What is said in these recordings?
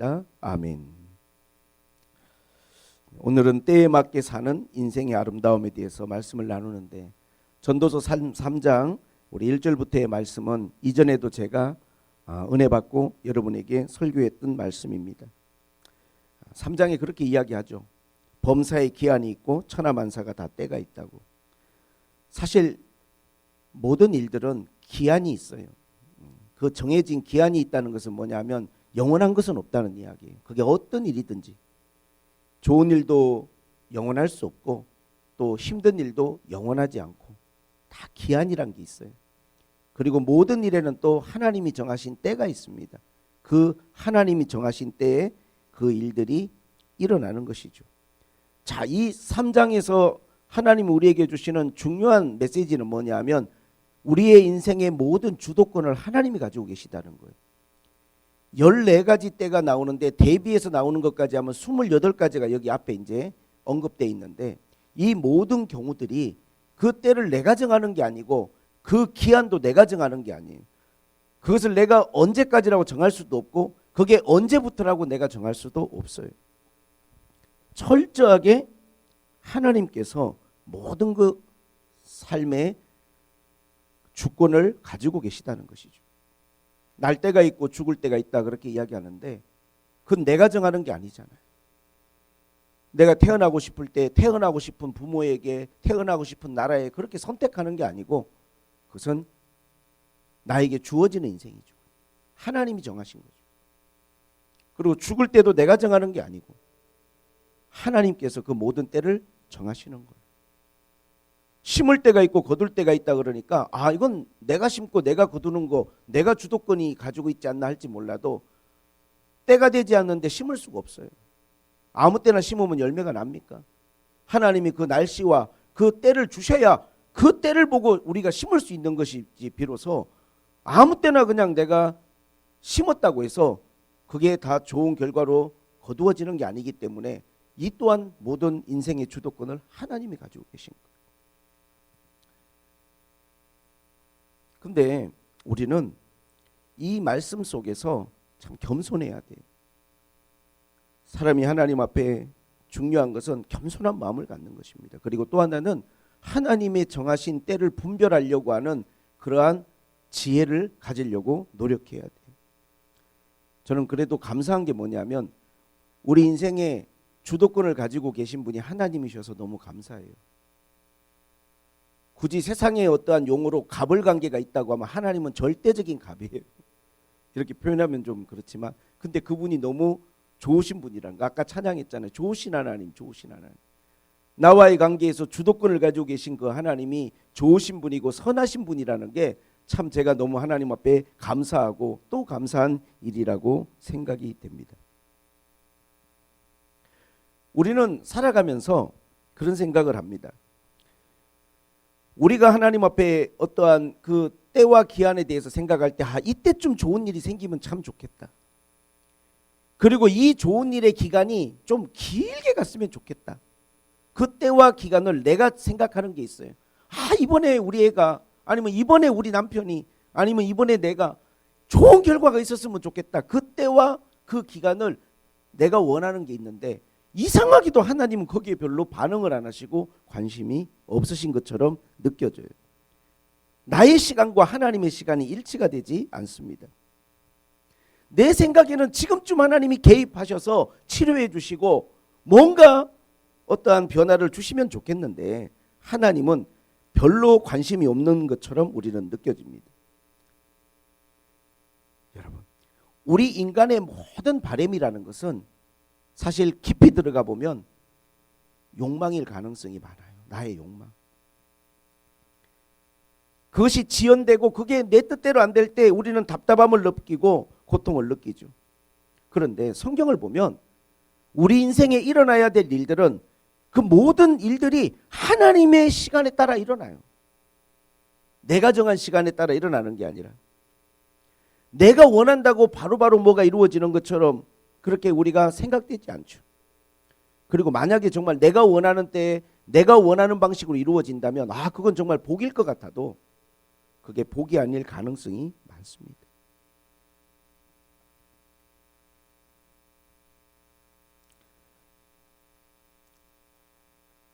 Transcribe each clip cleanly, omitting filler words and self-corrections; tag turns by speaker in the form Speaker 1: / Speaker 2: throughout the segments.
Speaker 1: 기도드립니다. 아멘. 오늘은 때에 맞게 사는 인생의 아름다움에 대해서 말씀을 나누는데, 전도서 3장 우리 1절부터의 말씀은 이전에도 제가 은혜 받고 여러분에게 설교했던 말씀입니다. 3장에 그렇게 이야기하죠. 범사에 기한이 있고 천하만사가 다 때가 있다고. 사실 모든 일들은 기한이 있어요. 그 정해진 기한이 있다는 것은 뭐냐면 영원한 것은 없다는 이야기예요. 그게 어떤 일이든지. 좋은 일도 영원할 수 없고 또 힘든 일도 영원하지 않고 다 기한이란 게 있어요. 그리고 모든 일에는 또 하나님이 정하신 때가 있습니다. 그 하나님이 정하신 때에 그 일들이 일어나는 것이죠. 자, 이 3장에서 하나님이 우리에게 주시는 중요한 메시지는 뭐냐면 우리의 인생의 모든 주도권을 하나님이 가지고 계시다는 거예요. 14가지 때가 나오는데 대비해서 나오는 것까지 하면 28가지가 여기 앞에 이제 언급되어 있는데, 이 모든 경우들이 그 때를 내가 정하는 게 아니고 그 기한도 내가 정하는 게 아니에요. 그것을 내가 언제까지라고 정할 수도 없고 그게 언제부터라고 내가 정할 수도 없어요. 철저하게 하나님께서 모든 그 삶의 주권을 가지고 계시다는 것이죠. 날 때가 있고 죽을 때가 있다 그렇게 이야기하는데 그건 내가 정하는 게 아니잖아요. 내가 태어나고 싶을 때 태어나고 싶은 부모에게 태어나고 싶은 나라에 그렇게 선택하는 게 아니고 그것은 나에게 주어지는 인생이죠. 하나님이 정하신 거죠. 그리고 죽을 때도 내가 정하는 게 아니고 하나님께서 그 모든 때를 정하시는 거예요. 심을 때가 있고 거둘 때가 있다 그러니까 이건 내가 심고 내가 거두는 거 내가 주도권이 가지고 있지 않나 할지 몰라도 때가 되지 않는데 심을 수가 없어요. 아무 때나 심으면 열매가 납니까? 하나님이 그 날씨와 그 때를 주셔야 그 때를 보고 우리가 심을 수 있는 것이지, 비로소 아무 때나 그냥 내가 심었다고 해서 그게 다 좋은 결과로 거두어지는 게 아니기 때문에 이 또한 모든 인생의 주도권을 하나님이 가지고 계신 거예요. 근데 우리는 이 말씀 속에서 참 겸손해야 돼요. 사람이 하나님 앞에 중요한 것은 겸손한 마음을 갖는 것입니다. 그리고 또 하나는 하나님의 정하신 때를 분별하려고 하는 그러한 지혜를 가지려고 노력해야 돼요. 저는 그래도 감사한 게 뭐냐면 우리 인생의 주도권을 가지고 계신 분이 하나님이셔서 너무 감사해요. 굳이 세상에 어떠한 용어로 갑을 관계가 있다고 하면 하나님은 절대적인 갑이에요. 이렇게 표현하면 좀 그렇지만 근데 그분이 너무 좋으신 분이라는 거. 아까 찬양했잖아요. 좋으신 하나님, 좋으신 하나님. 나와의 관계에서 주도권을 가지고 계신 그 하나님이 좋으신 분이고 선하신 분이라는 게 참 제가 너무 하나님 앞에 감사하고 또 감사한 일이라고 생각이 됩니다. 우리는 살아가면서 그런 생각을 합니다. 우리가 하나님 앞에 어떠한 그 때와 기한에 대해서 생각할 때 이때쯤 좋은 일이 생기면 참 좋겠다. 그리고 이 좋은 일의 기간이 좀 길게 갔으면 좋겠다. 그 때와 기간을 내가 생각하는 게 있어요. 이번에 우리 애가 아니면 이번에 우리 남편이 아니면 이번에 내가 좋은 결과가 있었으면 좋겠다. 그 때와 그 기간을 내가 원하는 게 있는데 이상하게도 하나님은 거기에 별로 반응을 안 하시고 관심이 없으신 것처럼 느껴져요. 나의 시간과 하나님의 시간이 일치가 되지 않습니다. 내 생각에는 지금쯤 하나님이 개입하셔서 치료해 주시고 뭔가 어떠한 변화를 주시면 좋겠는데 하나님은 별로 관심이 없는 것처럼 우리는 느껴집니다. 여러분, 우리 인간의 모든 바람이라는 것은 사실 깊이 들어가 보면 욕망일 가능성이 많아요. 나의 욕망. 그것이 지연되고 그게 내 뜻대로 안 될 때 우리는 답답함을 느끼고 고통을 느끼죠. 그런데 성경을 보면 우리 인생에 일어나야 될 일들은 그 모든 일들이 하나님의 시간에 따라 일어나요. 내가 정한 시간에 따라 일어나는 게 아니라 내가 원한다고 바로바로 뭐가 이루어지는 것처럼 그렇게 우리가 생각되지 않죠. 그리고 만약에 정말 내가 원하는 때에 내가 원하는 방식으로 이루어진다면 그건 정말 복일 것 같아도 그게 복이 아닐 가능성이 많습니다.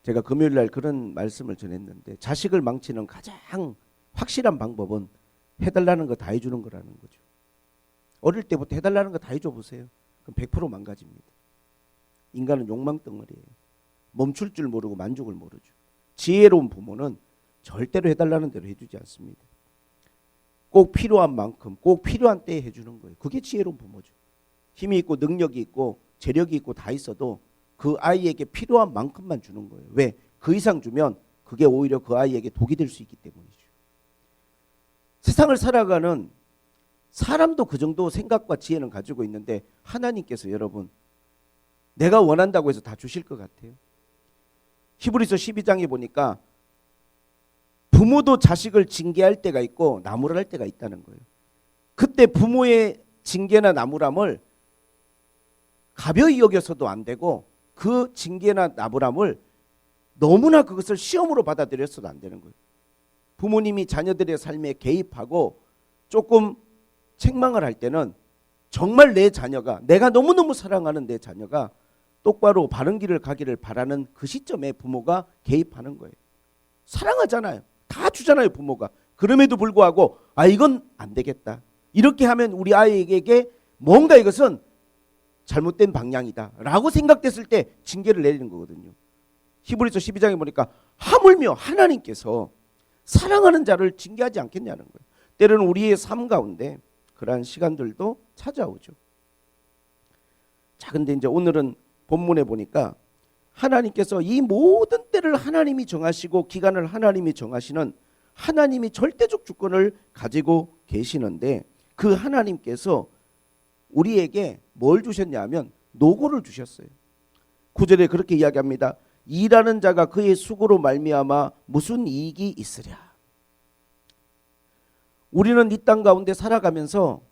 Speaker 1: 제가 금요일 날 그런 말씀을 전했는데 자식을 망치는 가장 확실한 방법은 해달라는 거 다 해주는 거라는 거죠. 어릴 때부터 해달라는 거 다 해줘 보세요. 그럼 100% 망가집니다. 인간은 욕망 덩어리예요. 멈출 줄 모르고 만족을 모르죠. 지혜로운 부모는 절대로 해달라는 대로 해주지 않습니다. 꼭 필요한 만큼 꼭 필요한 때에 해주는 거예요. 그게 지혜로운 부모죠. 힘이 있고 능력이 있고 재력이 있고 다 있어도 그 아이에게 필요한 만큼만 주는 거예요. 왜? 그 이상 주면 그게 오히려 그 아이에게 독이 될 수 있기 때문이죠. 세상을 살아가는 사람도 그 정도 생각과 지혜는 가지고 있는데 하나님께서 여러분 내가 원한다고 해서 다 주실 것 같아요? 히브리서 12장에 보니까 부모도 자식을 징계할 때가 있고 나무랄 때가 있다는 거예요. 그때 부모의 징계나 나무람을 가벼이 여겨서도 안 되고 그 징계나 나무람을 너무나 그것을 시험으로 받아들여서도 안 되는 거예요. 부모님이 자녀들의 삶에 개입하고 조금 책망을 할 때는 정말 내 자녀가 내가 너무너무 사랑하는 내 자녀가 똑바로 바른 길을 가기를 바라는 그 시점에 부모가 개입하는 거예요. 사랑하잖아요. 다 주잖아요 부모가. 그럼에도 불구하고 이건 안 되겠다. 이렇게 하면 우리 아이에게 뭔가 이것은 잘못된 방향이다 라고 생각됐을 때 징계를 내리는 거거든요. 히브리서 12장에 보니까 하물며 하나님께서 사랑하는 자를 징계하지 않겠냐는 거예요. 때로는 우리의 삶 가운데 그러한 시간들도 찾아오죠. 자, 근데 이제 오늘은 본문에 보니까 하나님께서 이 모든 때를 하나님이 정하시고 기간을 하나님이 정하시는 하나님이 절대적 주권을 가지고 계시는데 그 하나님께서 우리에게 뭘 주셨냐 하면 노고를 주셨어요. 9절에 그렇게 이야기합니다. 일하는 자가 그의 수고로 말미암아 무슨 이익이 있으랴. 우리는 이 땅 가운데 살아가면서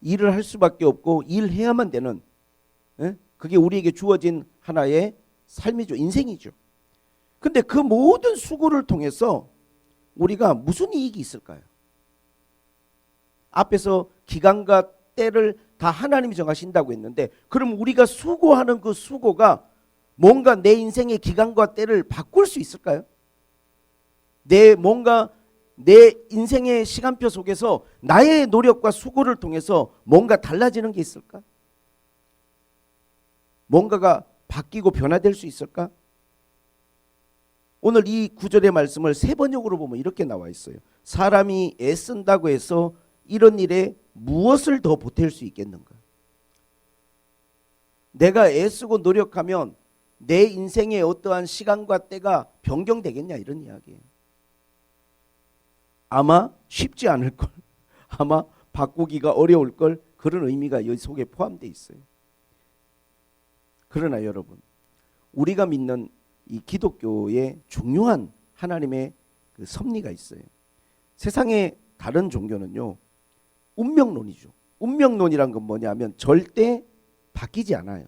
Speaker 1: 일을 할 수밖에 없고 일해야만 되는 그게 우리에게 주어진 하나의 삶이죠. 인생이죠. 근데 그 모든 수고를 통해서 우리가 무슨 이익이 있을까요? 앞에서 기간과 때를 다 하나님이 정하신다고 했는데 그럼 우리가 수고하는 그 수고가 뭔가 내 인생의 기간과 때를 바꿀 수 있을까요? 뭔가 내 인생의 시간표 속에서 나의 노력과 수고를 통해서 뭔가 달라지는 게 있을까? 뭔가가 바뀌고 변화될 수 있을까? 오늘 이 구절의 말씀을 세 번역으로 보면 이렇게 나와 있어요. 사람이 애쓴다고 해서 이런 일에 무엇을 더 보탤 수 있겠는가? 내가 애쓰고 노력하면 내 인생의 어떠한 시간과 때가 변경되겠냐 이런 이야기예요. 아마 쉽지 않을 걸, 아마 바꾸기가 어려울 걸 그런 의미가 이 속에 포함되어 있어요. 그러나 여러분 우리가 믿는 이 기독교의 중요한 하나님의 그 섭리가 있어요. 세상의 다른 종교는요 운명론이죠. 운명론이란 건 뭐냐면 절대 바뀌지 않아요.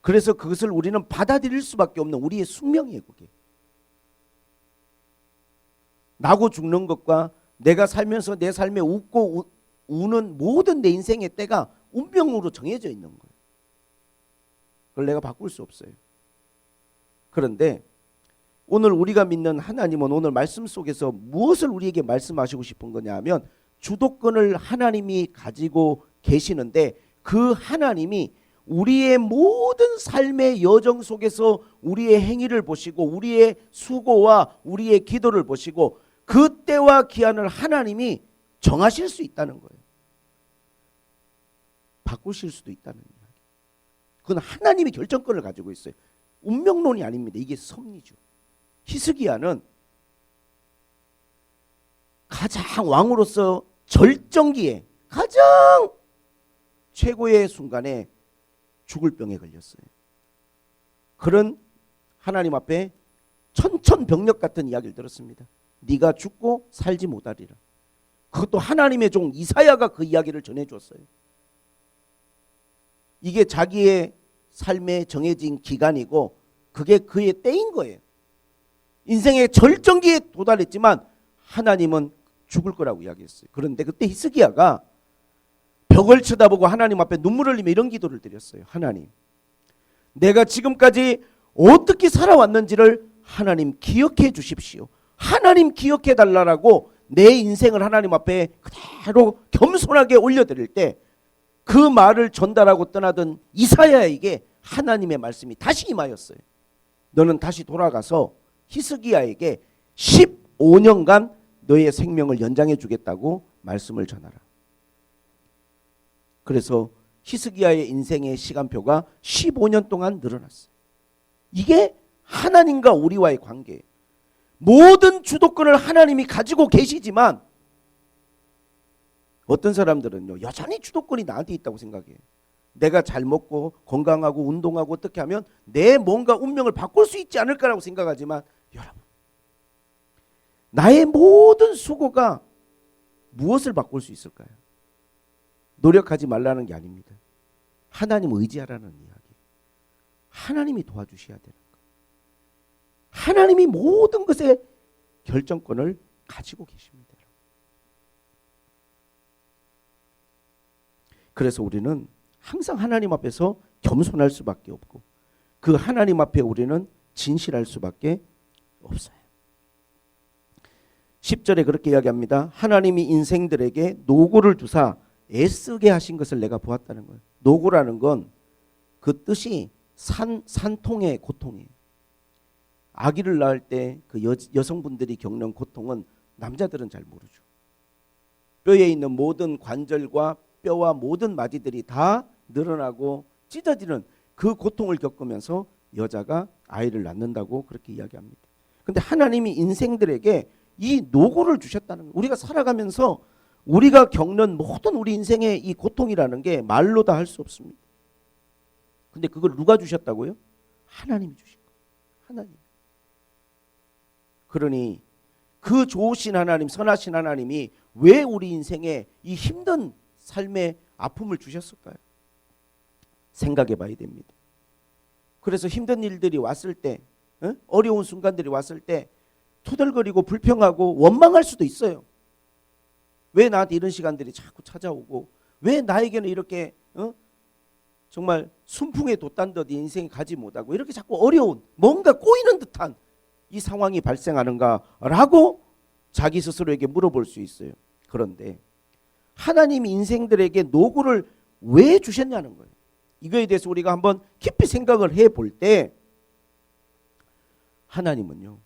Speaker 1: 그래서 그것을 우리는 받아들일 수밖에 없는 우리의 숙명이에요. 그게 나고 죽는 것과 내가 살면서 내 삶에 웃고 우는 모든 내 인생의 때가 운명으로 정해져 있는 거예요. 그걸 내가 바꿀 수 없어요. 그런데 오늘 우리가 믿는 하나님은 오늘 말씀 속에서 무엇을 우리에게 말씀하시고 싶은 거냐 하면 주도권을 하나님이 가지고 계시는데 그 하나님이 우리의 모든 삶의 여정 속에서 우리의 행위를 보시고 우리의 수고와 우리의 기도를 보시고 그 때와 기한을 하나님이 정하실 수 있다는 거예요. 바꾸실 수도 있다는 이야기. 그건 하나님이 결정권을 가지고 있어요. 운명론이 아닙니다. 이게 섭리죠. 히스기야는 가장 왕으로서 절정기에 가장 최고의 순간에 죽을 병에 걸렸어요. 그런 하나님 앞에 천천벽력 같은 이야기를 들었습니다. 네가 죽고 살지 못하리라. 그것도 하나님의 종 이사야가 그 이야기를 전해줬어요. 이게 자기의 삶에 정해진 기간이고 그게 그의 때인 거예요. 인생의 절정기에 도달했지만 하나님은 죽을 거라고 이야기했어요. 그런데 그때 히스기야가 벽을 쳐다보고 하나님 앞에 눈물을 흘리며 이런 기도를 드렸어요. 하나님, 내가 지금까지 어떻게 살아왔는지를 하나님 기억해 주십시오. 하나님 기억해 달라고 내 인생을 하나님 앞에 그대로 겸손하게 올려드릴 때 그 말을 전달하고 떠나던 이사야에게 하나님의 말씀이 다시 임하였어요. 너는 다시 돌아가서 히스기야에게 15년간 너의 생명을 연장해 주겠다고 말씀을 전하라. 그래서 히스기야의 인생의 시간표가 15년 동안 늘어났어요. 이게 하나님과 우리와의 관계예요. 모든 주도권을 하나님이 가지고 계시지만 어떤 사람들은요, 여전히 주도권이 나한테 있다고 생각해요. 내가 잘 먹고 건강하고 운동하고 어떻게 하면 내 뭔가 운명을 바꿀 수 있지 않을까라고 생각하지만, 여러분, 나의 모든 수고가 무엇을 바꿀 수 있을까요? 노력하지 말라는 게 아닙니다. 하나님 의지하라는 이야기. 하나님이 도와주셔야 되는 거. 하나님이 모든 것의 결정권을 가지고 계십니다. 그래서 우리는 항상 하나님 앞에서 겸손할 수밖에 없고 그 하나님 앞에 우리는 진실할 수밖에 없어요. 10절에 그렇게 이야기합니다. 하나님이 인생들에게 노고를 주사 애쓰게 하신 것을 내가 보았다는 거예요. 노고라는 건 그 뜻이 산통의 고통이에요. 아기를 낳을 때 그 여성분들이 겪는 고통은 남자들은 잘 모르죠. 뼈에 있는 모든 관절과 뼈와 모든 마디들이 다 늘어나고 찢어지는 그 고통을 겪으면서 여자가 아이를 낳는다고 그렇게 이야기합니다. 그런데 하나님이 인생들에게 이 노고를 주셨다는 거예요. 우리가 살아가면서 우리가 겪는 모든 우리 인생의 이 고통이라는 게 말로 다 할 수 없습니다. 근데 그걸 누가 주셨다고요? 하나님이 주신 거예요. 하나님. 그러니 그 좋으신 하나님, 선하신 하나님이 왜 우리 인생에 이 힘든 삶의 아픔을 주셨을까요? 생각해 봐야 됩니다. 그래서 힘든 일들이 왔을 때, 어려운 순간들이 왔을 때 투덜거리고 불평하고 원망할 수도 있어요. 왜 나한테 이런 시간들이 자꾸 찾아오고, 왜 나에게는 이렇게 정말 순풍에 돛단 듯 인생이 가지 못하고 이렇게 자꾸 어려운, 뭔가 꼬이는 듯한 이 상황이 발생하는가라고 자기 스스로에게 물어볼 수 있어요. 그런데 하나님이 인생들에게 노고를 왜 주셨냐는 거예요. 이거에 대해서 우리가 한번 깊이 생각을 해볼 때 하나님은요,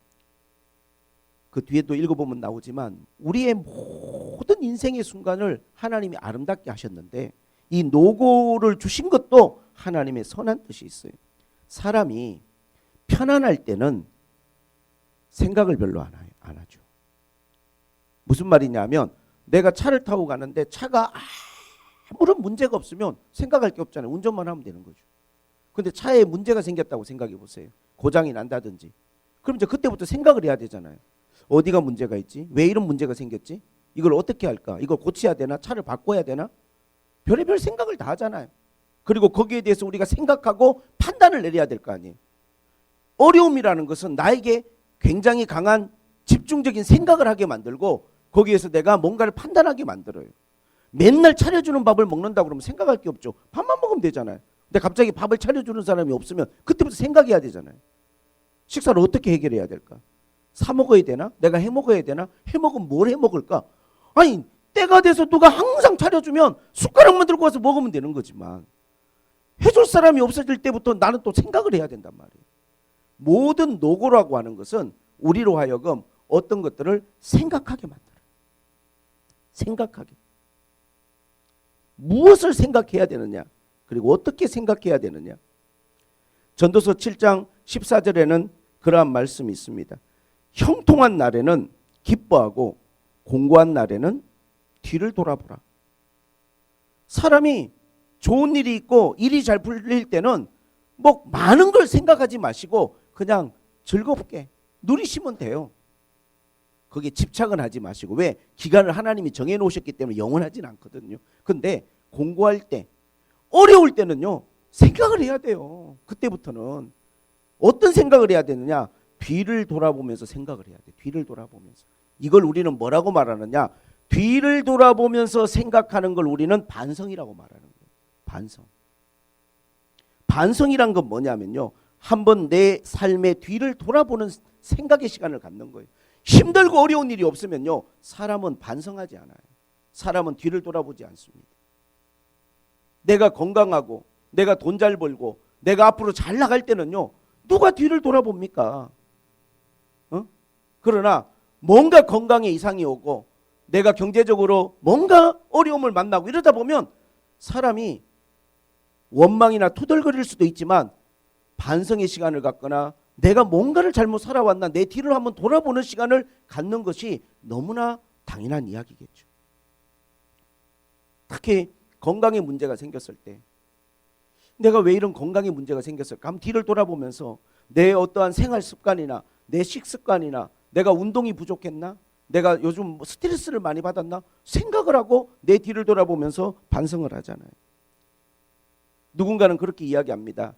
Speaker 1: 그 뒤에 또 읽어보면 나오지만 우리의 모든 인생의 순간을 하나님이 아름답게 하셨는데 이 노고를 주신 것도 하나님의 선한 뜻이 있어요. 사람이 편안할 때는 생각을 별로 안 하죠. 무슨 말이냐면 내가 차를 타고 가는데 차가 아무런 문제가 없으면 생각할 게 없잖아요. 운전만 하면 되는 거죠. 근데 차에 문제가 생겼다고 생각해 보세요. 고장이 난다든지. 그럼 이제 그때부터 생각을 해야 되잖아요. 어디가 문제가 있지? 왜 이런 문제가 생겼지? 이걸 어떻게 할까? 이걸 고쳐야 되나? 차를 바꿔야 되나? 별의별 생각을 다 하잖아요. 그리고 거기에 대해서 우리가 생각하고 판단을 내려야 될 거 아니에요. 어려움이라는 것은 나에게 굉장히 강한 집중적인 생각을 하게 만들고 거기에서 내가 뭔가를 판단하게 만들어요. 맨날 차려주는 밥을 먹는다고 그러면 생각할 게 없죠. 밥만 먹으면 되잖아요. 근데 갑자기 밥을 차려주는 사람이 없으면 그때부터 생각해야 되잖아요. 식사를 어떻게 해결해야 될까? 사 먹어야 되나? 내가 해 먹어야 되나? 해 먹으면 뭘 해 먹을까? 아니, 때가 돼서 누가 항상 차려주면 숟가락만 들고 와서 먹으면 되는 거지만 해줄 사람이 없어질 때부터 나는 또 생각을 해야 된단 말이에요. 모든 노고라고 하는 것은 우리로 하여금 어떤 것들을 생각하게 만들어요. 생각하게. 무엇을 생각해야 되느냐? 그리고 어떻게 생각해야 되느냐? 전도서 7장 14절에는 그러한 말씀이 있습니다. 형통한 날에는 기뻐하고 공고한 날에는 뒤를 돌아보라. 사람이 좋은 일이 있고 일이 잘 풀릴 때는 뭐 많은 걸 생각하지 마시고 그냥 즐겁게 누리시면 돼요. 거기에 집착은 하지 마시고. 왜? 기간을 하나님이 정해놓으셨기 때문에 영원하진 않거든요. 근데 공고할 때, 어려울 때는요, 생각을 해야 돼요. 그때부터는 어떤 생각을 해야 되느냐? 뒤를 돌아보면서 생각을 해야 돼. 뒤를 돌아보면서. 이걸 우리는 뭐라고 말하느냐? 뒤를 돌아보면서 생각하는 걸 우리는 반성이라고 말하는 거예요. 반성. 반성이란 건 뭐냐면요, 한번 내 삶의 뒤를 돌아보는 생각의 시간을 갖는 거예요. 힘들고 어려운 일이 없으면요, 사람은 반성하지 않아요. 사람은 뒤를 돌아보지 않습니다. 내가 건강하고 내가 돈 잘 벌고 내가 앞으로 잘 나갈 때는요, 누가 뒤를 돌아봅니까? 그러나 뭔가 건강에 이상이 오고 내가 경제적으로 뭔가 어려움을 만나고 이러다 보면 사람이 원망이나 투덜거릴 수도 있지만 반성의 시간을 갖거나 내가 뭔가를 잘못 살아왔나 내 뒤를 한번 돌아보는 시간을 갖는 것이 너무나 당연한 이야기겠죠. 특히 건강에 문제가 생겼을 때 내가 왜 이런 건강에 문제가 생겼을까? 한번 뒤를 돌아보면서 내 어떠한 생활 습관이나 내 식습관이나 내가 운동이 부족했나? 내가 요즘 스트레스를 많이 받았나? 생각을 하고 내 뒤를 돌아보면서 반성을 하잖아요. 누군가는 그렇게 이야기합니다.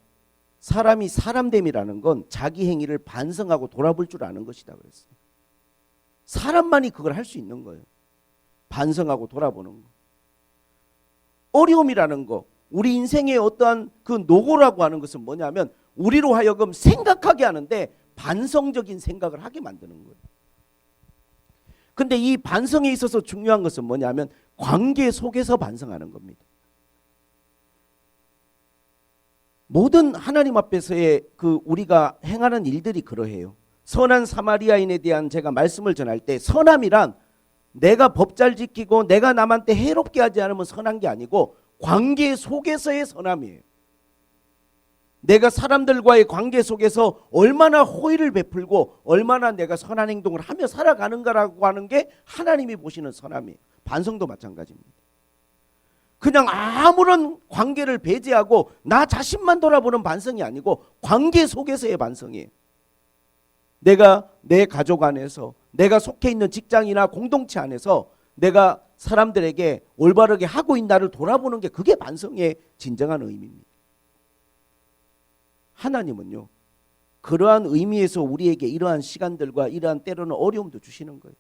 Speaker 1: 사람이 사람됨이라는 건 자기 행위를 반성하고 돌아볼 줄 아는 것이다 그랬어요. 사람만이 그걸 할 수 있는 거예요. 반성하고 돌아보는 거. 어려움이라는 거, 우리 인생의 어떠한 그 노고라고 하는 것은 뭐냐면 우리로 하여금 생각하게 하는데 반성적인 생각을 하게 만드는 거예요. 근데 이 반성에 있어서 중요한 것은 뭐냐면 관계 속에서 반성하는 겁니다. 모든 하나님 앞에서의 그 우리가 행하는 일들이 그러해요. 선한 사마리아인에 대한 제가 말씀을 전할 때 선함이란 내가 법 잘 지키고 내가 남한테 해롭게 하지 않으면 선한 게 아니고 관계 속에서의 선함이에요. 내가 사람들과의 관계 속에서 얼마나 호의를 베풀고 얼마나 내가 선한 행동을 하며 살아가는가라고 하는 게 하나님이 보시는 선함이에요. 반성도 마찬가지입니다. 그냥 아무런 관계를 배제하고 나 자신만 돌아보는 반성이 아니고 관계 속에서의 반성이에요. 내가 내 가족 안에서 내가 속해 있는 직장이나 공동체 안에서 내가 사람들에게 올바르게 하고 있나를 돌아보는 게 그게 반성의 진정한 의미입니다. 하나님은요, 그러한 의미에서 우리에게 이러한 시간들과 이러한 때로는 어려움도 주시는 거예요.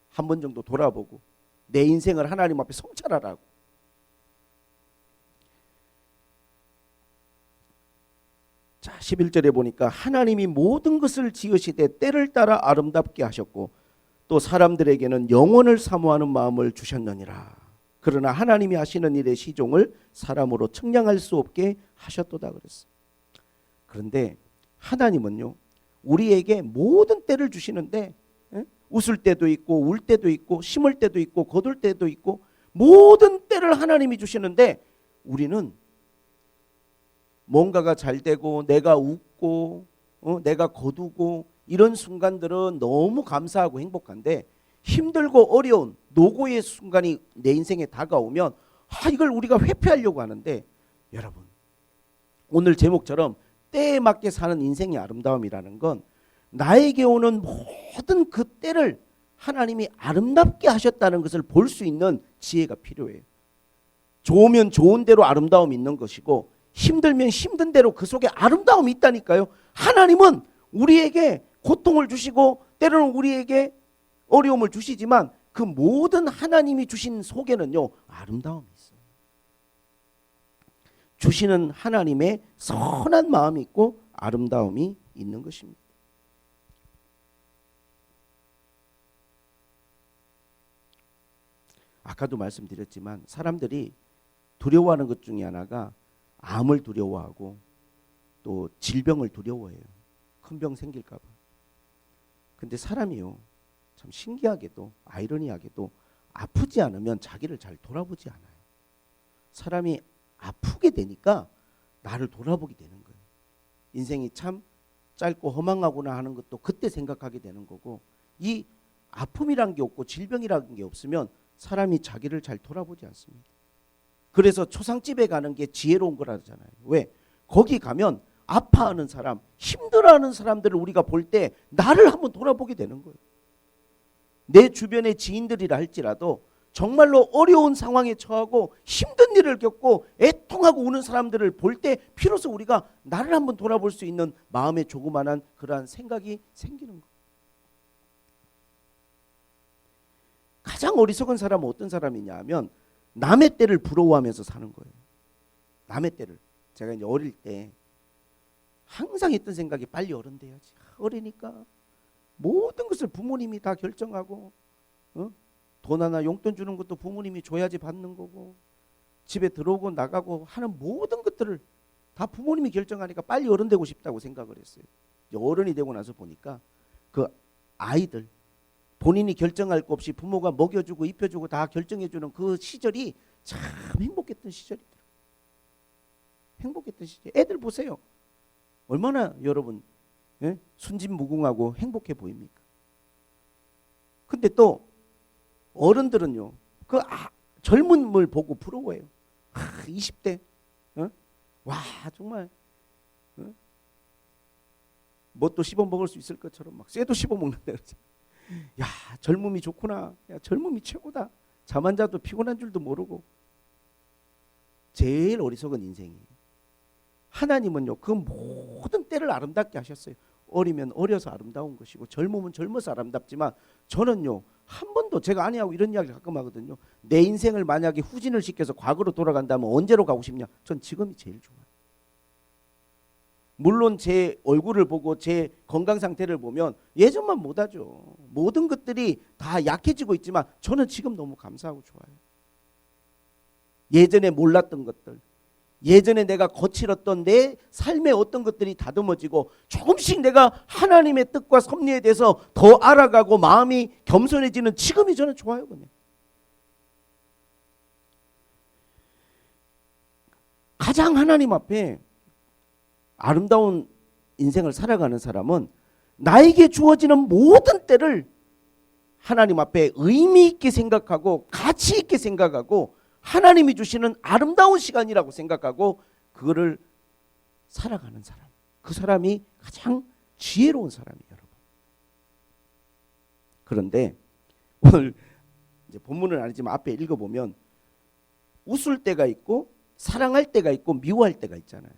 Speaker 1: 한 번 정도 돌아보고 내 인생을 하나님 앞에 성찰하라고. 자, 11절에 보니까 하나님이 모든 것을 지으시되 때를 따라 아름답게 하셨고 또 사람들에게는 영원을 사모하는 마음을 주셨느니라. 그러나 하나님이 하시는 일의 시종을 사람으로 측량할 수 없게 하셨도다 그랬어요. 그런데 하나님은요, 우리에게 모든 때를 주시는데 웃을 때도 있고 울 때도 있고 심을 때도 있고 거둘 때도 있고 모든 때를 하나님이 주시는데 우리는 뭔가가 잘 되고 내가 웃고 내가 거두고 이런 순간들은 너무 감사하고 행복한데 힘들고 어려운 노고의 순간이 내 인생에 다가오면 이걸 우리가 회피하려고 하는데, 여러분 오늘 제목처럼 때에 맞게 사는 인생의 아름다움이라는 건 나에게 오는 모든 그 때를 하나님이 아름답게 하셨다는 것을 볼 수 있는 지혜가 필요해요. 좋으면 좋은 대로 아름다움이 있는 것이고 힘들면 힘든 대로 그 속에 아름다움이 있다니까요. 하나님은 우리에게 고통을 주시고 때로는 우리에게 어려움을 주시지만 그 모든 하나님이 주신 속에는요, 아름다움이 있어요. 주시는 하나님의 선한 마음이 있고 아름다움이 있는 것입니다. 아까도 말씀드렸지만 사람들이 두려워하는 것 중에 하나가 암을 두려워하고 또 질병을 두려워해요. 큰 병 생길까 봐. 근데 사람이요, 참 신기하게도 아이러니하게도 아프지 않으면 자기를 잘 돌아보지 않아요. 사람이 아프게 되니까 나를 돌아보게 되는 거예요. 인생이 참 짧고 허망하구나 하는 것도 그때 생각하게 되는 거고, 이 아픔이란 게 없고 질병이란 게 없으면 사람이 자기를 잘 돌아보지 않습니다. 그래서 초상집에 가는 게 지혜로운 거라잖아요. 왜? 거기 가면 아파하는 사람, 힘들어하는 사람들을 우리가 볼 때 나를 한번 돌아보게 되는 거예요. 내 주변의 지인들이라 할지라도 정말로 어려운 상황에 처하고 힘든 일을 겪고 애통하고 우는 사람들을 볼 때 비로소 우리가 나를 한번 돌아볼 수 있는 마음의 조그만한 그러한 생각이 생기는 거예요. 가장 어리석은 사람은 어떤 사람이냐 하면 남의 때를 부러워하면서 사는 거예요. 남의 때를. 제가 이제 어릴 때 항상 했던 생각이 빨리 어른 돼야지. 어리니까 모든 것을 부모님이 다 결정하고, 돈 하나 용돈 주는 것도 부모님이 줘야지 받는 거고, 집에 들어오고 나가고 하는 모든 것들을 다 부모님이 결정하니까 빨리 어른 되고 싶다고 생각을 했어요. 이제 어른이 되고 나서 보니까 그 아이들 본인이 결정할 것 없이 부모가 먹여주고 입혀주고 다 결정해주는 그 시절이 참 행복했던 시절이더라고요. 행복했던 시절. 애들 보세요. 얼마나 여러분 순진무궁하고 행복해 보입니까? 근데 또 어른들은요, 그 젊음을 보고 부러워해요. 20대, 와 정말 뭣도 씹어 먹을 수 있을 것처럼 막 쇠도 씹어 먹는다 그러죠. 야 젊음이 좋구나. 야 젊음이 최고다. 잠 안 자도 피곤한 줄도 모르고. 제일 어리석은 인생이에요. 하나님은요 그 모든 때를 아름답게 하셨어요. 어리면 어려서 아름다운 것이고 젊으면 젊어서 아름답지만, 저는요 한 번도, 제가 아내하고 이런 이야기를 가끔 하거든요. 내 인생을 만약에 후진을 시켜서 과거로 돌아간다면 언제로 가고 싶냐? 전 지금이 제일 좋아요. 물론 제 얼굴을 보고 제 건강 상태를 보면 예전만 못하죠. 모든 것들이 다 약해지고 있지만 저는 지금 너무 감사하고 좋아요. 예전에 몰랐던 것들, 예전에 내가 거칠었던 내 삶의 어떤 것들이 다듬어지고 조금씩 내가 하나님의 뜻과 섭리에 대해서 더 알아가고 마음이 겸손해지는 지금이 저는 좋아요. 그냥 가장 하나님 앞에 아름다운 인생을 살아가는 사람은 나에게 주어지는 모든 때를 하나님 앞에 의미 있게 생각하고 가치 있게 생각하고 하나님이 주시는 아름다운 시간이라고 생각하고 그거를 살아가는 사람, 그 사람이 가장 지혜로운 사람이에요, 여러분. 그런데 오늘 이제 본문은 아니지만 앞에 읽어보면 웃을 때가 있고 사랑할 때가 있고 미워할 때가 있잖아요.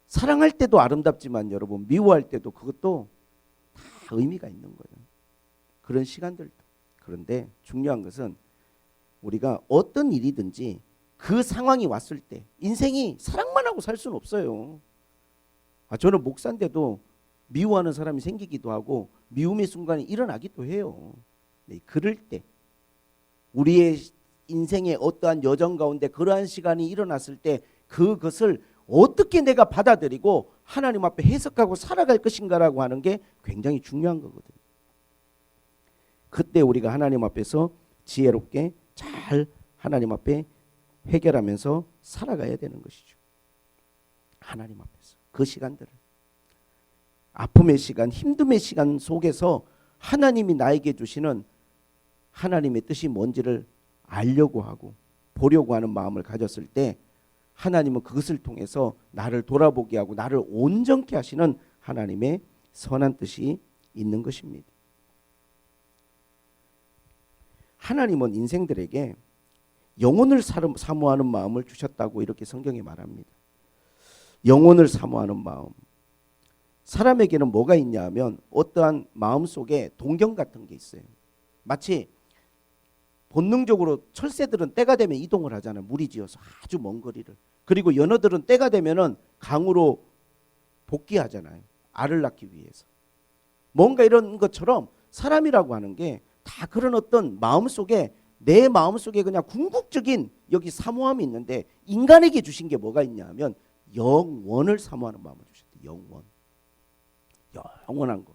Speaker 1: 사랑할 때도 아름답지만 여러분 미워할 때도 그것도 다 의미가 있는 거예요. 그런 시간들도. 그런데 중요한 것은 우리가 어떤 일이든지 그 상황이 왔을 때, 인생이 사랑만 하고 살 수는 없어요. 저는 목사인데도 미워하는 사람이 생기기도 하고 미움의 순간이 일어나기도 해요. 네, 그럴 때 우리의 인생의 어떠한 여정 가운데 그러한 시간이 일어났을 때 그것을 어떻게 내가 받아들이고 하나님 앞에 해석하고 살아갈 것인가라고 하는 게 굉장히 중요한 거거든요. 그때 우리가 하나님 앞에서 지혜롭게 잘 하나님 앞에 해결하면서 살아가야 되는 것이죠. 하나님 앞에서 그 시간들을, 아픔의 시간, 힘듦의 시간 속에서 하나님이 나에게 주시는 하나님의 뜻이 뭔지를 알려고 하고 보려고 하는 마음을 가졌을 때 하나님은 그것을 통해서 나를 돌아보게 하고 나를 온전케 하시는 하나님의 선한 뜻이 있는 것입니다. 하나님은 인생들에게 영혼을 사모하는 마음을 주셨다고 이렇게 성경에 말합니다. 영혼을 사모하는 마음. 사람에게는 뭐가 있냐 하면 어떠한 마음속에 동경 같은 게 있어요. 마치 본능적으로 철새들은 때가 되면 이동을 하잖아요. 무리지어서 아주 먼 거리를. 그리고 연어들은 때가 되면은 강으로 복귀하잖아요. 알을 낳기 위해서. 뭔가 이런 것처럼 사람이라고 하는 게 다 그런 어떤 마음속에, 내 마음속에 그냥 궁극적인 여기 사모함이 있는데 인간에게 주신 게 뭐가 있냐 하면 영원을 사모하는 마음을 주셨대요. 영원. 영원한 것.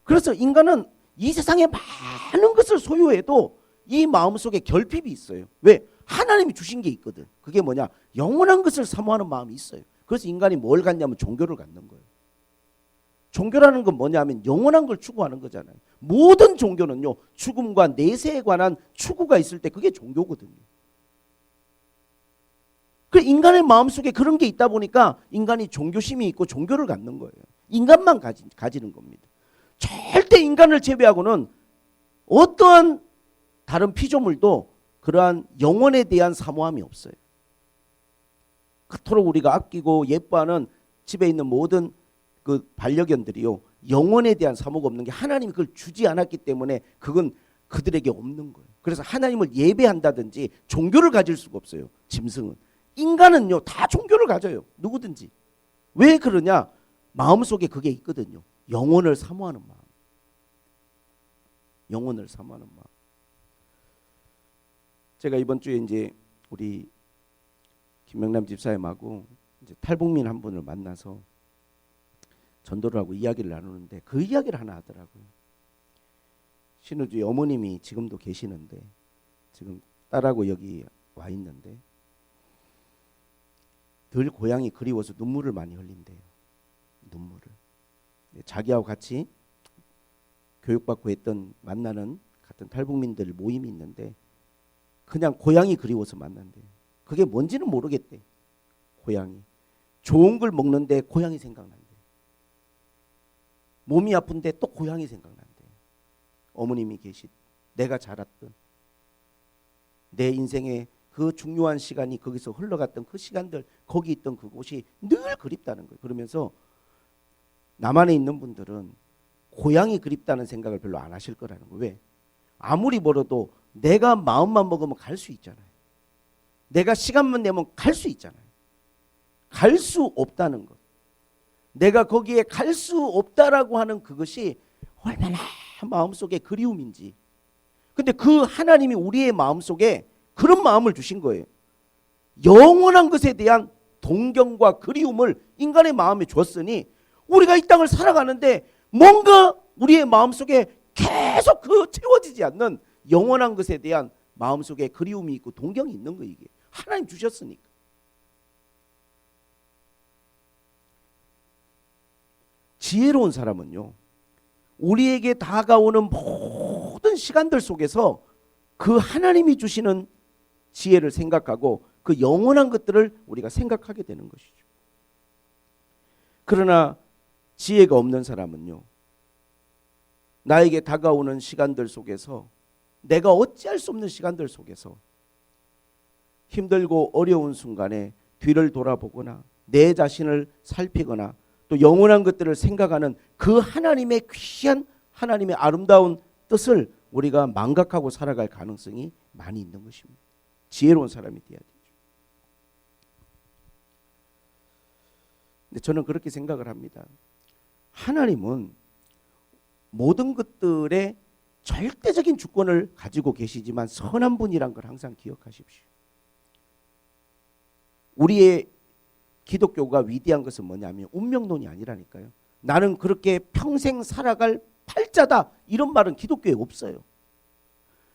Speaker 1: 그래서 인간은 이 세상에 많은 것을 소유해도 이 마음속에 결핍이 있어요. 왜? 하나님이 주신 게 있거든. 그게 뭐냐? 영원한 것을 사모하는 마음이 있어요. 그래서 인간이 뭘 갖냐면 종교를 갖는 거예요. 종교라는 건 뭐냐면 영원한 걸 추구하는 거잖아요. 모든 종교는요, 죽음과 내세에 관한 추구가 있을 때 그게 종교거든요. 그 인간의 마음속에 그런 게 있다 보니까 인간이 종교심이 있고 종교를 갖는 거예요. 인간만 가지는 겁니다. 절대 인간을 제외하고는 어떠한 다른 피조물도 그러한 영혼에 대한 사모함이 없어요. 그토록 우리가 아끼고 예뻐하는 집에 있는 모든 그 반려견들이요, 영혼에 대한 사모가 없는 게 하나님이 그걸 주지 않았기 때문에 그건 그들에게 없는 거예요. 그래서 하나님을 예배한다든지 종교를 가질 수가 없어요. 짐승은 인간은요 다 종교를 가져요. 누구든지. 왜 그러냐? 마음속에 그게 있거든요. 영혼을 사모하는 마음. 영혼을 사모하는 마음. 제가 이번 주에 이제 우리 김명남 집사님하고 이제 탈북민 한 분을 만나서 전도를 하고 이야기를 나누는데 그 이야기를 하나 하더라고요. 신우주의 어머님이 지금도 계시는데 지금 딸하고 여기 와 있는데 늘 고향이 그리워서 눈물을 많이 흘린대요. 눈물을. 자기하고 같이 교육받고 했던 만나는 같은 탈북민들 모임이 있는데 그냥 고향이 그리워서 만난대요. 그게 뭔지는 모르겠대. 고향이. 좋은 걸 먹는데 고향이 생각난대. 몸이 아픈데 또 고향이 생각난대. 어머님이 계신 내가 자랐던 내 인생의 그 중요한 시간이 거기서 흘러갔던 그 시간들 거기 있던 그곳이 늘 그립다는 거예요. 그러면서 남한에 있는 분들은 고향이 그립다는 생각을 별로 안 하실 거라는 거예요. 왜? 아무리 멀어도 내가 마음만 먹으면 갈 수 있잖아요. 내가 시간만 내면 갈 수 있잖아요. 갈 수 없다는 것. 내가 거기에 갈 수 없다라고 하는 그것이 얼마나 마음속에 그리움인지. 근데 그 하나님이 우리의 마음속에 그런 마음을 주신 거예요. 영원한 것에 대한 동경과 그리움을 인간의 마음에 줬으니 우리가 이 땅을 살아가는데 뭔가 우리의 마음속에 계속 그 채워지지 않는 영원한 것에 대한 마음속에 그리움이 있고 동경이 있는 거예요. 이게 하나님 주셨으니까. 지혜로운 사람은요 우리에게 다가오는 모든 시간들 속에서 그 하나님이 주시는 지혜를 생각하고 그 영원한 것들을 우리가 생각하게 되는 것이죠. 그러나 지혜가 없는 사람은요 나에게 다가오는 시간들 속에서 내가 어찌할 수 없는 시간들 속에서 힘들고 어려운 순간에 뒤를 돌아보거나 내 자신을 살피거나 또 영원한 것들을 생각하는 그 하나님의 귀한 하나님의 아름다운 뜻을 우리가 망각하고 살아갈 가능성이 많이 있는 것입니다. 지혜로운 사람이 되어야 되죠. 근데 저는 그렇게 생각을 합니다. 하나님은 모든 것들의 절대적인 주권을 가지고 계시지만 선한 분이란 걸 항상 기억하십시오. 우리의 기독교가 위대한 것은 뭐냐면 운명론이 아니라니까요. 나는 그렇게 평생 살아갈 팔자다 이런 말은 기독교에 없어요.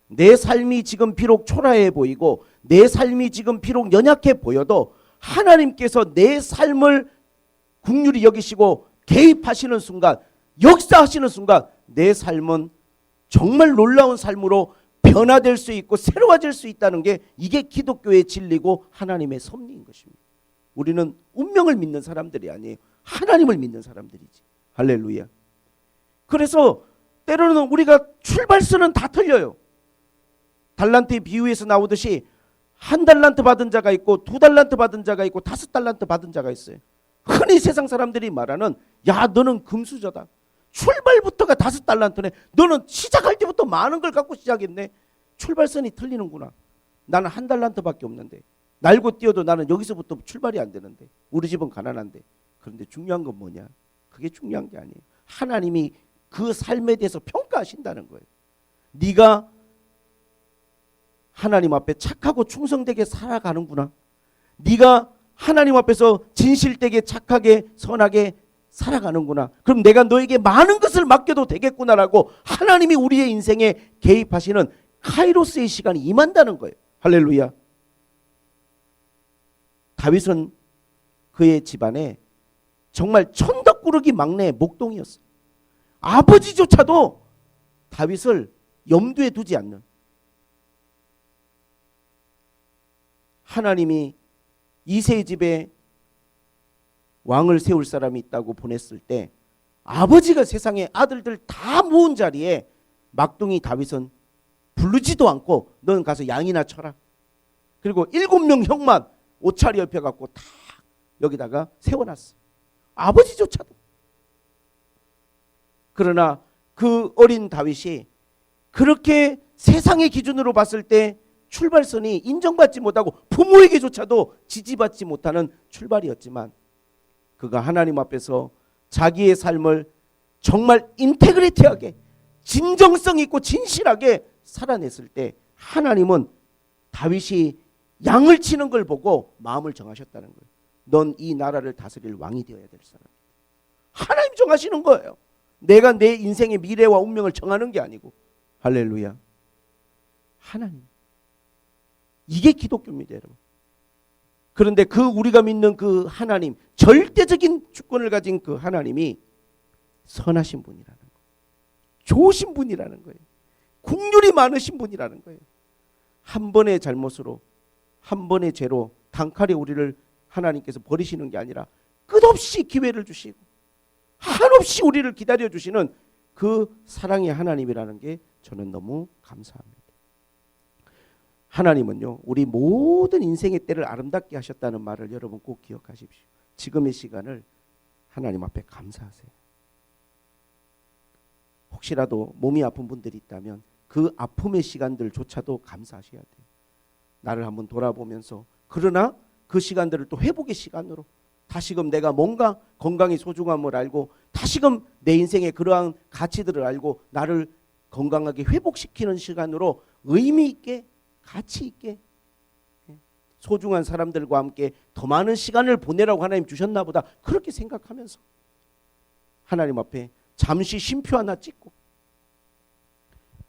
Speaker 1: 내 삶이 지금 비록 초라해 보이고 내 삶이 지금 비록 연약해 보여도 하나님께서 내 삶을 긍휼히 여기시고 개입하시는 순간 역사하시는 순간 내 삶은 정말 놀라운 삶으로 변화될 수 있고 새로워질 수 있다는 게 이게 기독교의 진리고 하나님의 섭리인 것입니다. 우리는 운명을 믿는 사람들이 아니에요. 하나님을 믿는 사람들이지. 할렐루야. 그래서 때로는 우리가 출발선은 다 틀려요. 달란트의 비유에서 나오듯이 1달란트 받은 자가 있고 2달란트 받은 자가 있고 5달란트 받은 자가 있어요. 흔히 세상 사람들이 말하는 야 너는 금수저다. 출발부터가 5달란트네. 너는 시작할 때부터 많은 걸 갖고 시작했네. 출발선이 틀리는구나. 나는 1달란트밖에 없는데 날고 뛰어도 나는 여기서부터 출발이 안 되는데 우리 집은 가난한데. 그런데 중요한 건 뭐냐? 그게 중요한 게 아니에요. 하나님이 그 삶에 대해서 평가하신다는 거예요. 네가 하나님 앞에 착하고 충성되게 살아가는구나. 네가 하나님 앞에서 진실되게 착하게 선하게 살아가는구나. 그럼 내가 너에게 많은 것을 맡겨도 되겠구나라고 하나님이 우리의 인생에 개입하시는 카이로스의 시간이 임한다는 거예요. 할렐루야. 다윗은 그의 집안에 정말 천덕꾸러기 막내 목동이었어요. 아버지조차도 다윗을 염두에 두지 않는, 하나님이 이새의 집에 왕을 세울 사람이 있다고 보냈을 때 아버지가 세상에 아들들 다 모은 자리에 막둥이 다윗은 부르지도 않고 너는 가서 양이나 쳐라. 그리고 7명 형만 옷차려 입혀갖고 다 여기다가 세워놨어. 아버지조차도. 그러나 그 어린 다윗이 그렇게 세상의 기준으로 봤을 때 출발선이 인정받지 못하고 부모에게조차도 지지받지 못하는 출발이었지만 그가 하나님 앞에서 자기의 삶을 정말 인테그리티하게 진정성 있고 진실하게 살아냈을 때 하나님은 다윗이 양을 치는 걸 보고 마음을 정하셨다는 거예요. 넌 이 나라를 다스릴 왕이 되어야 될 사람. 하나님 정하시는 거예요. 내가 내 인생의 미래와 운명을 정하는 게 아니고. 할렐루야. 하나님. 이게 기독교입니다, 여러분. 그런데 그 우리가 믿는 그 하나님, 절대적인 주권을 가진 그 하나님이 선하신 분이라는 거예요. 좋으신 분이라는 거예요. 긍휼이 많으신 분이라는 거예요. 한 번의 잘못으로, 한 번의 죄로 단칼에 우리를 하나님께서 버리시는 게 아니라 끝없이 기회를 주시고 한없이 우리를 기다려주시는 그 사랑의 하나님이라는 게 저는 너무 감사합니다. 하나님은요, 우리 모든 인생의 때를 아름답게 하셨다는 말을 여러분 꼭 기억하십시오. 지금의 시간을 하나님 앞에 감사하세요. 혹시라도 몸이 아픈 분들이 있다면 그 아픔의 시간들조차도 감사하셔야 돼요. 나를 한번 돌아보면서, 그러나 그 시간들을 또 회복의 시간으로 다시금 내가 뭔가 건강의 소중함을 알고 다시금 내 인생의 그러한 가치들을 알고 나를 건강하게 회복시키는 시간으로 의미 있게, 가치 있게, 소중한 사람들과 함께 더 많은 시간을 보내라고 하나님 주셨나 보다, 그렇게 생각하면서 하나님 앞에 잠시 쉼표 하나 찍고,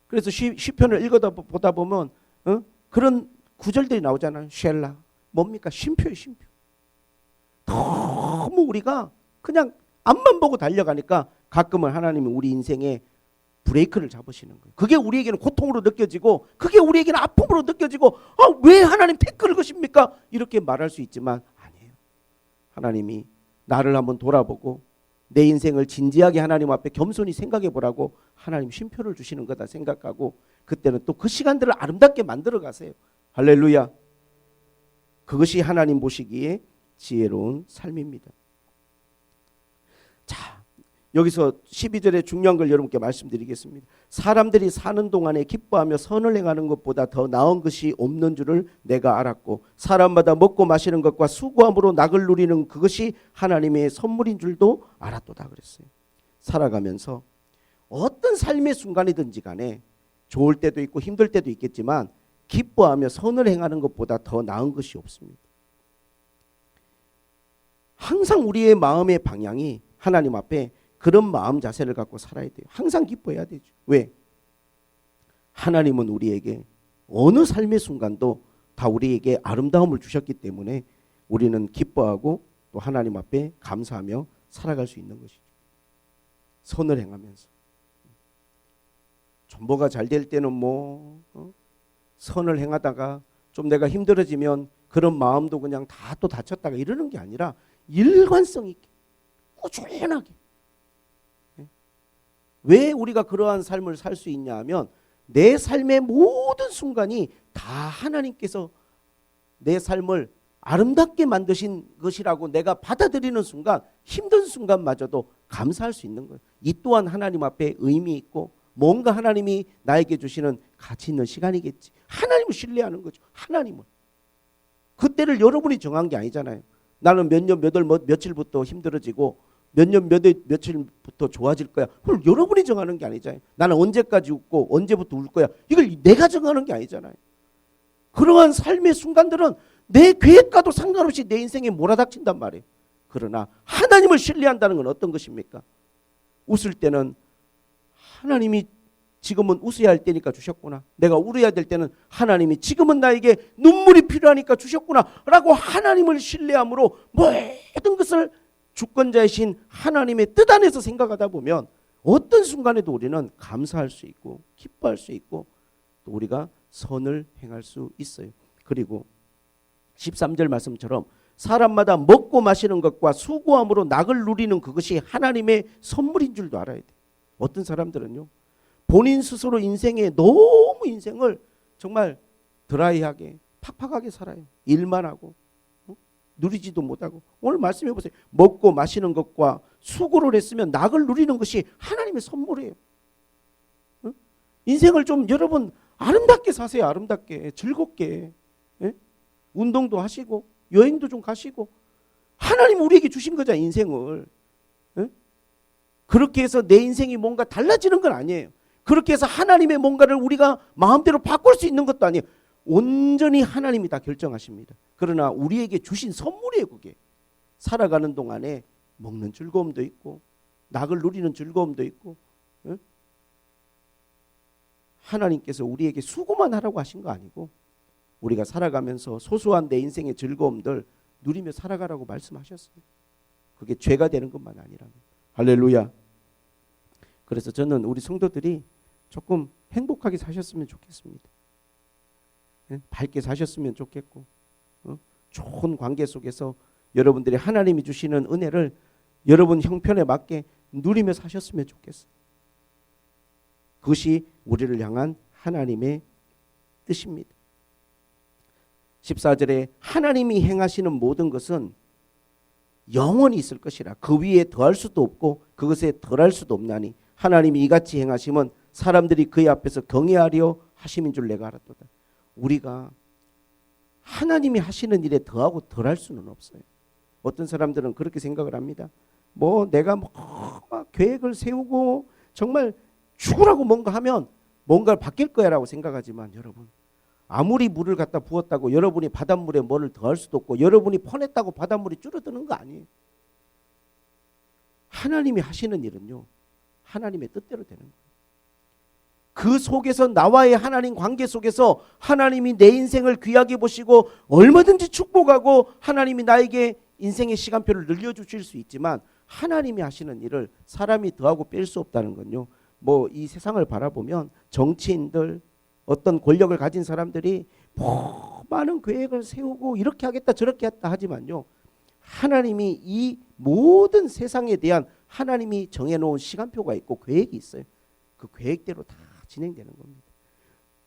Speaker 1: 그래서 시편을 읽어보다 보면 그런 구절들이 나오잖아요. 쉘라, 뭡니까? 쉼표예요, 쉼표. 너무 우리가 그냥 앞만 보고 달려가니까 가끔은 하나님이 우리 인생에 브레이크를 잡으시는 거예요. 그게 우리에게는 고통으로 느껴지고, 그게 우리에게는 아픔으로 느껴지고, 왜 하나님 태클을 거십니까? 이렇게 말할 수 있지만 아니에요. 하나님이 나를 한번 돌아보고 내 인생을 진지하게 하나님 앞에 겸손히 생각해 보라고 하나님 쉼표를 주시는 거다 생각하고, 그때는 또 그 시간들을 아름답게 만들어 가세요. 할렐루야. 그것이 하나님 보시기에 지혜로운 삶입니다. 자, 여기서 12절의 중요한 걸 여러분께 말씀드리겠습니다. 사람들이 사는 동안에 기뻐하며 선을 행하는 것보다 더 나은 것이 없는 줄을 내가 알았고, 사람마다 먹고 마시는 것과 수고함으로 낙을 누리는 그것이 하나님의 선물인 줄도 알았도다 그랬어요. 살아가면서 어떤 삶의 순간이든지 간에 좋을 때도 있고 힘들 때도 있겠지만 기뻐하며 선을 행하는 것보다 더 나은 것이 없습니다. 항상 우리의 마음의 방향이 하나님 앞에 그런 마음 자세를 갖고 살아야 돼요. 항상 기뻐해야 되죠. 왜? 하나님은 우리에게 어느 삶의 순간도 다 우리에게 아름다움을 주셨기 때문에 우리는 기뻐하고 또 하나님 앞에 감사하며 살아갈 수 있는 것이죠. 선을 행하면서. 전보가 잘 될 때는 선을 행하다가 좀 내가 힘들어지면 그런 마음도 그냥 다 또 다쳤다가 이러는 게 아니라 일관성 있게 꾸준하게. 왜 우리가 그러한 삶을 살 수 있냐 하면 내 삶의 모든 순간이 다 하나님께서 내 삶을 아름답게 만드신 것이라고 내가 받아들이는 순간, 힘든 순간마저도 감사할 수 있는 거예요. 이 또한 하나님 앞에 의미 있고 뭔가 하나님이 나에게 주시는 가치 있는 시간이겠지. 하나님을 신뢰하는 거죠. 하나님은. 그때를 여러분이 정한 게 아니잖아요. 나는 몇 년 몇 월 며칠부터 힘들어지고 몇 년 며칠부터 좋아질 거야. 그걸 여러분이 정하는 게 아니잖아요. 나는 언제까지 웃고 언제부터 울 거야. 이걸 내가 정하는 게 아니잖아요. 그러한 삶의 순간들은 내 계획과도 상관없이 내 인생에 몰아닥친단 말이에요. 그러나 하나님을 신뢰한다는 건 어떤 것입니까? 웃을 때는 하나님이 지금은 웃어야 할 때니까 주셨구나. 내가 울어야 될 때는 하나님이 지금은 나에게 눈물이 필요하니까 주셨구나 라고 하나님을 신뢰함으로 모든 것을 주권자이신 하나님의 뜻 안에서 생각하다 보면 어떤 순간에도 우리는 감사할 수 있고 기뻐할 수 있고 또 우리가 선을 행할 수 있어요. 그리고 13절 말씀처럼 사람마다 먹고 마시는 것과 수고함으로 낙을 누리는 그것이 하나님의 선물인 줄도 알아야 돼요. 어떤 사람들은요, 본인 스스로 인생에 너무 인생을 정말 드라이하게 팍팍하게 살아요. 일만 하고 누리지도 못하고. 오늘 말씀해 보세요. 먹고 마시는 것과 수고를 했으면 낙을 누리는 것이 하나님의 선물이에요. 인생을 좀 여러분 아름답게 사세요. 아름답게. 즐겁게. 예? 운동도 하시고 여행도 좀 가시고. 하나님 우리에게 주신 거잖아, 인생을. 예? 그렇게 해서 내 인생이 뭔가 달라지는 건 아니에요. 그렇게 해서 하나님의 뭔가를 우리가 마음대로 바꿀 수 있는 것도 아니에요. 온전히 하나님이 다 결정하십니다. 그러나 우리에게 주신 선물이에요, 그게. 살아가는 동안에 먹는 즐거움도 있고 낙을 누리는 즐거움도 있고. 예? 하나님께서 우리에게 수고만 하라고 하신 거 아니고 우리가 살아가면서 소소한 내 인생의 즐거움들 누리며 살아가라고 말씀하셨습니다. 그게 죄가 되는 것만 아니라면. 할렐루야. 그래서 저는 우리 성도들이 조금 행복하게 사셨으면 좋겠습니다. 밝게 사셨으면 좋겠고, 좋은 관계 속에서 여러분들이 하나님이 주시는 은혜를 여러분 형편에 맞게 누리며 사셨으면 좋겠어요. 그것이 우리를 향한 하나님의 뜻입니다. 14절에 하나님이 행하시는 모든 것은 영원히 있을 것이라. 그 위에 더할 수도 없고 그것에 덜할 수도 없나니 하나님이 이같이 행하심은 사람들이 그의 앞에서 경외하려 하심인 줄 내가 알았도다. 우리가 하나님이 하시는 일에 더하고 덜할 수는 없어요. 어떤 사람들은 그렇게 생각을 합니다. 내가 막 계획을 세우고 정말 죽으라고 뭔가 하면 뭔가를 바뀔 거야라고 생각하지만, 여러분 아무리 물을 갖다 부었다고 여러분이 바닷물에 뭐를 더할 수도 없고 여러분이 퍼냈다고 바닷물이 줄어드는 거 아니에요. 하나님이 하시는 일은요, 하나님의 뜻대로 되는 거예요. 그 속에서 나와의 하나님 관계 속에서 하나님이 내 인생을 귀하게 보시고 얼마든지 축복하고 하나님이 나에게 인생의 시간표를 늘려주실 수 있지만, 하나님이 하시는 일을 사람이 더하고 뺄 수 없다는 건요, 이 세상을 바라보면 정치인들, 어떤 권력을 가진 사람들이 많은 계획을 세우고 이렇게 하겠다 저렇게 했다 하지만요, 하나님이 이 모든 세상에 대한 하나님이 정해놓은 시간표가 있고 계획이 있어요. 그 계획대로 다 진행되는 겁니다.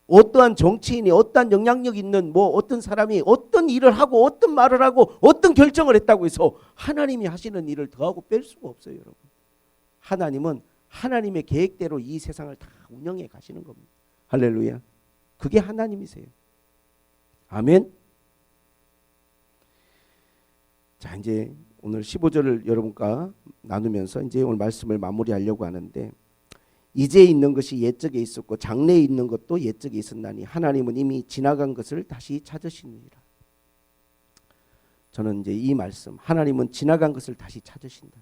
Speaker 1: 어떠한 정치인이, 어떠한 영향력 있는 어떤 사람이 어떤 일을 하고 어떤 말을 하고 어떤 결정을 했다고 해서 하나님이 하시는 일을 더하고 뺄 수가 없어요, 여러분. 하나님은 하나님의 계획대로 이 세상을 다 운영해 가시는 겁니다. 할렐루야. 그게 하나님이세요. 아멘. 자, 이제 오늘 15절을 여러분과 나누면서 이제 오늘 말씀을 마무리하려고 하는데, 이제 있는 것이 옛적에 있었고 장래에 있는 것도 옛적에 있었나니 하나님은 이미 지나간 것을 다시 찾으시느니라. 저는 이제 이 말씀, 하나님은 지나간 것을 다시 찾으신다.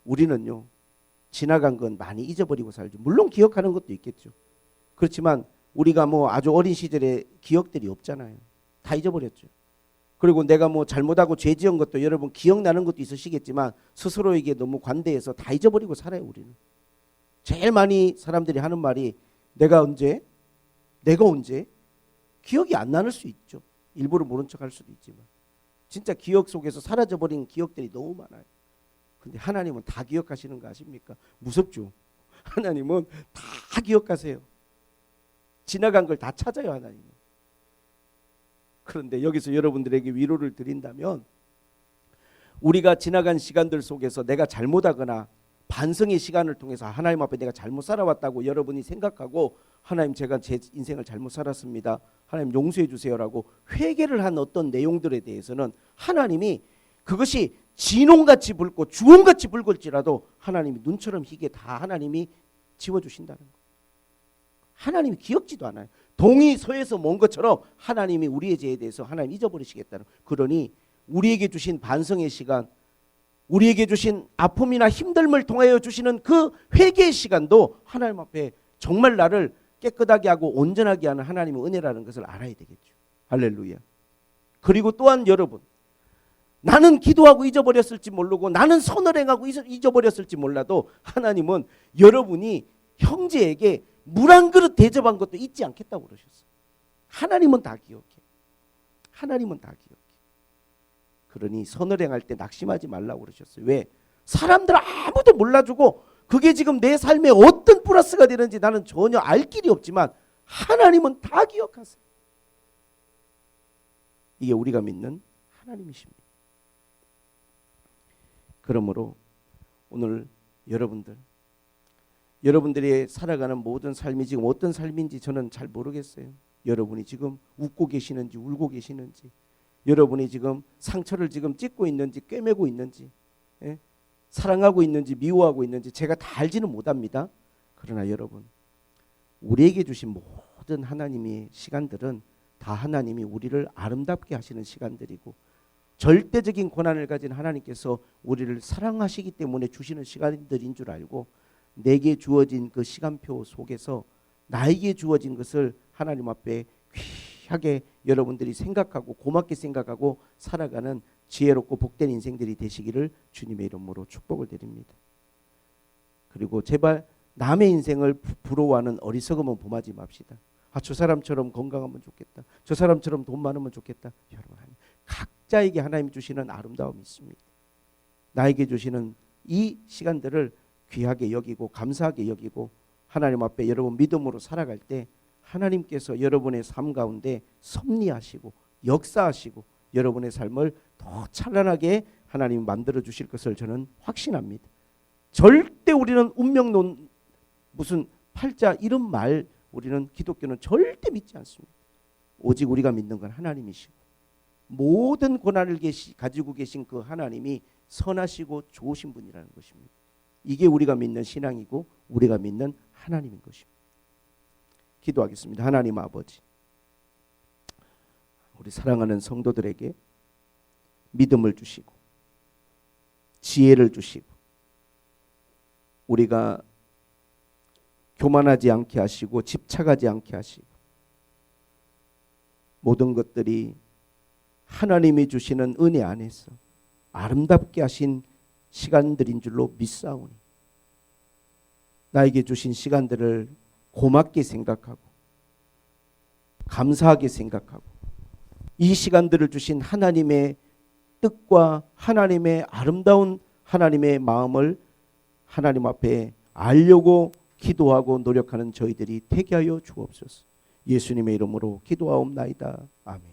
Speaker 1: 우리는요, 지나간 건 많이 잊어버리고 살죠. 물론 기억하는 것도 있겠죠. 그렇지만 우리가 아주 어린 시절에 기억들이 없잖아요. 다 잊어버렸죠. 그리고 내가 잘못하고 죄 지은 것도 여러분 기억나는 것도 있으시겠지만 스스로에게 너무 관대해서 다 잊어버리고 살아요, 우리는. 제일 많이 사람들이 하는 말이 내가 언제? 기억이 안 나는 수 있죠. 일부러 모른 척할 수도 있지만 진짜 기억 속에서 사라져버린 기억들이 너무 많아요. 근데 하나님은 다 기억하시는 거 아십니까? 무섭죠. 하나님은 다 기억하세요. 지나간 걸 다 찾아요, 하나님은. 그런데 여기서 여러분들에게 위로를 드린다면, 우리가 지나간 시간들 속에서 내가 잘못하거나 반성의 시간을 통해서 하나님 앞에 내가 잘못 살아왔다고 여러분이 생각하고, 하나님 제가 제 인생을 잘못 살았습니다, 하나님 용서해 주세요라고 회개를 한 어떤 내용들에 대해서는 하나님이 그것이 진홍같이 붉고 주홍같이 붉을지라도 하나님이 눈처럼 희게 다 하나님이 지워주신다는 거. 하나님이 기억지도 않아요. 동이 서에서 먼 것처럼 하나님이 우리의 죄에 대해서 하나님 잊어버리시겠다는. 그러니 우리에게 주신 반성의 시간, 우리에게 주신 아픔이나 힘듦을 통하여 주시는 그 회개의 시간도 하나님 앞에 정말 나를 깨끗하게 하고 온전하게 하는 하나님의 은혜라는 것을 알아야 되겠죠. 할렐루야. 그리고 또한 여러분, 나는 기도하고 잊어버렸을지 모르고 나는 선을 행하고 잊어버렸을지 몰라도 하나님은 여러분이 형제에게 물 한 그릇 대접한 것도 잊지 않겠다고 그러셨어요. 하나님은 다 기억해. 하나님은 다 기억해. 그러니 선을 행할 때 낙심하지 말라고 그러셨어요. 왜? 사람들 아무도 몰라주고 그게 지금 내 삶에 어떤 플러스가 되는지 나는 전혀 알 길이 없지만 하나님은 다 기억하세요. 이게 우리가 믿는 하나님이십니다. 그러므로 오늘 여러분들, 여러분들이 살아가는 모든 삶이 지금 어떤 삶인지 저는 잘 모르겠어요. 여러분이 지금 웃고 계시는지 울고 계시는지, 여러분이 지금 상처를 지금 찢고 있는지 꿰매고 있는지, 예? 사랑하고 있는지 미워하고 있는지 제가 다 알지는 못합니다. 그러나 여러분, 우리에게 주신 모든 하나님의 시간들은 다 하나님이 우리를 아름답게 하시는 시간들이고, 절대적인 권한을 가진 하나님께서 우리를 사랑하시기 때문에 주시는 시간들인 줄 알고, 내게 주어진 그 시간표 속에서 나에게 주어진 것을 하나님 앞에 귀하게 여러분들이 생각하고 고맙게 생각하고 살아가는 지혜롭고 복된 인생들이 되시기를 주님의 이름으로 축복을 드립니다. 그리고 제발 남의 인생을 부러워하는 어리석음은 범하지 맙시다. 저 사람처럼 건강하면 좋겠다. 저 사람처럼 돈 많으면 좋겠다. 여러분, 각자에게 하나님 주시는 아름다움이 있습니다. 나에게 주시는 이 시간들을 귀하게 여기고 감사하게 여기고 하나님 앞에 여러분 믿음으로 살아갈 때 하나님께서 여러분의 삶 가운데 섭리하시고 역사하시고 여러분의 삶을 더 찬란하게 하나님이 만들어 주실 것을 저는 확신합니다. 절대 우리는 운명론 무슨 팔자 이런 말 우리는 기독교는 절대 믿지 않습니다. 오직 우리가 믿는 건 하나님이시고 모든 고난을 가지고 계신 그 하나님이 선하시고 좋으신 분이라는 것입니다. 이게 우리가 믿는 신앙이고 우리가 믿는 하나님인 것입니다. 기도하겠습니다. 하나님 아버지, 우리 사랑하는 성도들에게 믿음을 주시고 지혜를 주시고 우리가 교만하지 않게 하시고 집착하지 않게 하시고 모든 것들이 하나님이 주시는 은혜 안에서 아름답게 하신 시간들인 줄로 믿사오니 나에게 주신 시간들을 고맙게 생각하고 감사하게 생각하고 이 시간들을 주신 하나님의 뜻과 하나님의 아름다운 하나님의 마음을 하나님 앞에 알려고 기도하고 노력하는 저희들이 되게 하여 주옵소서. 예수님의 이름으로 기도하옵나이다. 아멘.